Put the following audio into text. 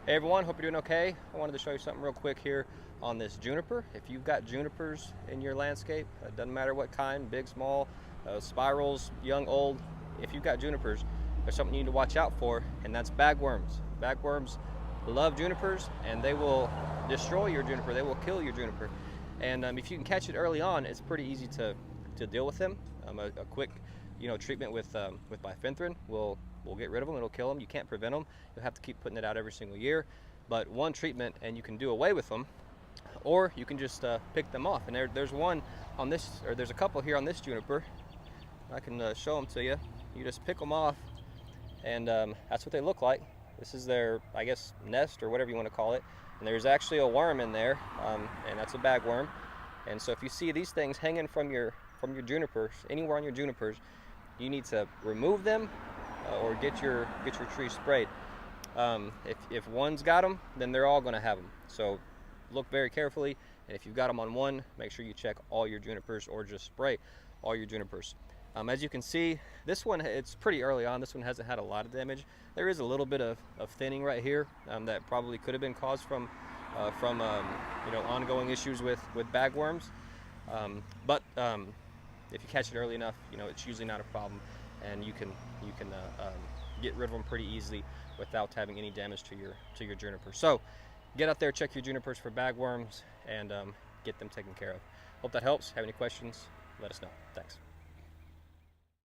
Hey everyone, hope you're doing okay. I wanted to show you something real quick here on this juniper. If you've got junipers in your landscape, it doesn't matter what kind, big, small, spirals, young, old, if you've got junipers, there's something you need to watch out for, and that's bagworms. Bagworms love junipers, and they will destroy your juniper. They will kill your juniper. And if you can catch it early on, it's pretty easy to deal with them. A quick, treatment with bifenthrin will get rid of them. It'll kill them. You can't prevent them. You'll have to keep putting it out every single year. But one treatment and you can do away with them, or you can just pick them off. And there's one on this, or there's a couple here on this juniper. I can show them to you. You just pick them off, and that's what they look like. This is their, I guess, nest or whatever you want to call it. And there's actually a worm in there, and that's a bagworm. And so if you see these things hanging from your junipers, anywhere on your junipers, you need to remove them or get your tree sprayed. If one's got them, then they're all going to have them. So look very carefully, and if you've got them on one, make sure you check all your junipers or just spray all your junipers. As you can see, this one, it's pretty early on. This one hasn't had a lot of damage. There is a little bit of thinning right here that probably could have been caused from ongoing issues with bagworms. But if you catch it early enough, it's usually not a problem, and you can get rid of them pretty easily without having any damage to your juniper. So get out there, check your junipers for bagworms, and get them taken care of. Hope that helps. Have any questions, let us know. Thanks.